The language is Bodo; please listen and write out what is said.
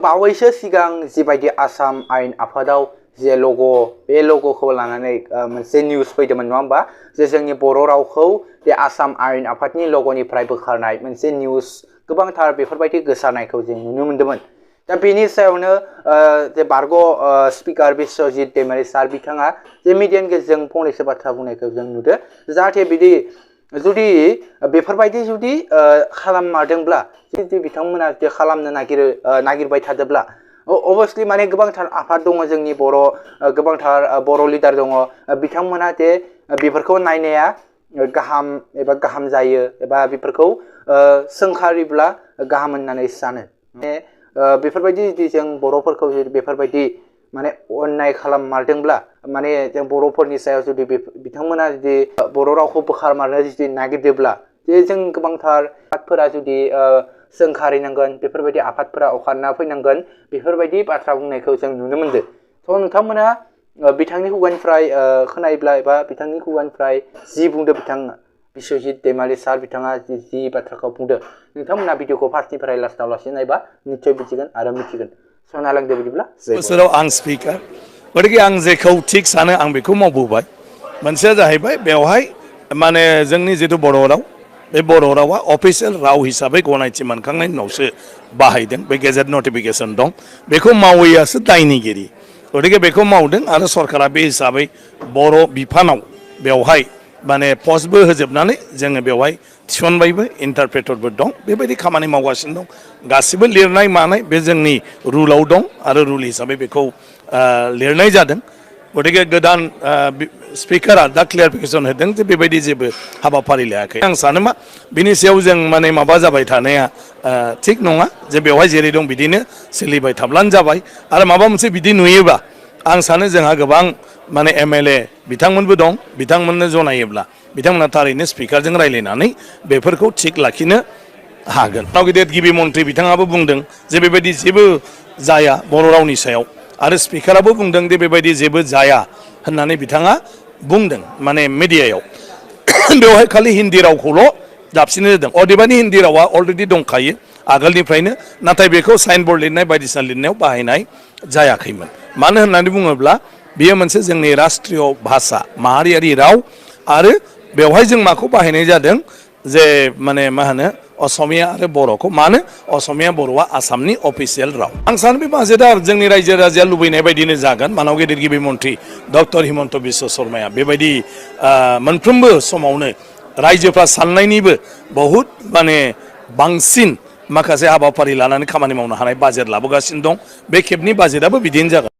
बावैसो सिगां जिबायदि आसाम आयेन आफादाव जे लग' बे लग'खौ लानानै मोनसे निउस फैदोंमोन नङा होमबा जे जोंनि बर' रावखौ बे आसाम आयेन आफादनि लग'निफ्राय बोखारनाय मोनसे निउस गोबांथार बेफोरबायदि गोसारनायखौ जों नुनो मोन्दोंमोन। दा बेनि सायावनो जे बारग' स्पिकार बिश्वजित दैमारि सार बिथाङा जे मिडियानि गेजेरजों फंनैसो बाथ्रा बुंनायखौ जों नुदों जाहाथे बिदि जुदि बेफोरबायदि जुदि खालाममारदोंब्ला जुदि बिथांमोना जुदि खालामनो नागिरबाय थादोंब्ला अबभियासलि माने गोबांथार आफाद दङ जोंनि बर' गोबांथार बर' लिडार दङ बिथांमोना जे बेफोरखौ नायनाया गाहाम एबा गाहाम जायो एबा बेफोरखौ सोंखारिब्ला गाहाम होननानै सानो माने बेफोरबायदि जुदि जों बर'फोरखौ बेफोरबायदि माने अन्याय खालाममारदोंब्ला माने जों बर'फोरनि सायाव जुदि बिथांमोना जुदि बर' रावखौ बोखारमारनो जुदि नागिरदोंब्ला जे जों गोबांथार आफादफोरा जुदि सोंखारिनांगोन बेफोरबायदि आफादफोरा अखारना फैनांगोन बेफोरबायदि बाथ्रा बुंनायखौ जों नुनो मोनदों। थ' नोंथांमोना बिथांनि खुगानिफ्राय खोनायोब्ला एबा बिथांनि खुगानिफ्राय जि बुंदों बिथां बिश्वजित दैमारि सार बिथाङा जि बाथ्राखौ बुंदों नोंथांमोना भिडिअखौ फार्स्टनिफ्राय लास्टआव लासै नायबा निस्सय बुजिगोन आरो मिथिगोन। सोनालांदो बिदिब्ला बोसोराव आं स्पिकार गतिके आं जेखौ थिग सानो आं बेखौ मावबोबाय। मोनसेया जाहैबाय बेवहाय माने जोंनि जिथु बर' राव बे बर' रावा अफिसियेल राव हिसाबै गनायथि मोनखांनायनि उनावसो बाहायदों बे गेजेट नटिफिकेसन दं बेखौ मावैयासो दायनिगिरि गतिके बेखौ मावदों आरो सरकारा बे हिसाबै बर' बिफानाव बेवहाय माने पस्टबो होजोबनानै जोङो बेवहाय थिसनबायबो इन्टारप्रेटरबो दं बेबायदि खामानि मावगासिनो दं गासिबो लिरनाय मानाय बे जोंनि रुलाव दं आरो रुल हिसाबै बेखौ लिरनाय जादों। गतिके गोदान स्पिकारा दा क्लियारिफिकेसन होदों जे बेबायदि जेबो हाबाफारि लायाखै। आं सानो मा बिनि सायाव जों माने माबा जाबाय थानाया थिग नङा जे बेवहाय जेरै दं बिदिनो सोलिबाय थाब्लानो जाबाय आरो माबा मोनसे बिदि नुयोबा आं सानो जोंहा गोबां माने एमएलए बिथांमोनबो दं बिथांमोननो जनायोब्ला बिथांमोना थारैनो स्पिकारजों रायज्लायनानै बेफोरखौ थिग लाखिनो हागोन। राव गेदेर गिबि मन्थ्रि बिथाङाबो बुंदों जे बेबायदि जेबो जाया बर' रावनि सायाव आरो स्पिकाराबो बुंदों जे बेबायदि जेबो जाया होननानै बिथाङा बुंदों माने मिडियायाव बेवहाय खालि हिन्दी रावखौल' दाबसिननाय जादों अदेबानि हिन्दी रावा अलरेडि दंखायो आगोलनिफ्रायनो नाथाय बेखौ साइन बर्ड लिरनाय बायदिसिना लिरनायाव बाहायनाय जायाखैमोन। मानो होननानै बुङोब्ला बेयो मोनसे जोंनि राष्ट्रीय भाषा माहारियारि राव आरो बेवहाय जों माखौ बाहायनाय जादों जे माने मा होनो असमिया आरो बर'खौ मानो असमिया बर'आ आसामनि अफिसियेल राव। आं सानो बे बाजेटआ जोंनि रायजो राजाया लुबैनाय बायदिनो जागोन मानव गेदेर गिबि मन्थ्रि डक्टर हिमन्त बिश्व शर्माया बेबायदि मोनफ्रोमबो समावनो रायजोफ्रा साननायनिबो बहुद माने बांसिन माखासे हाबाफारि लानानै खामानि मावनो हानाय बाजेट लाबोगासिनो दं बे खेबनि बाजेटआबो बिदिनो जागोन।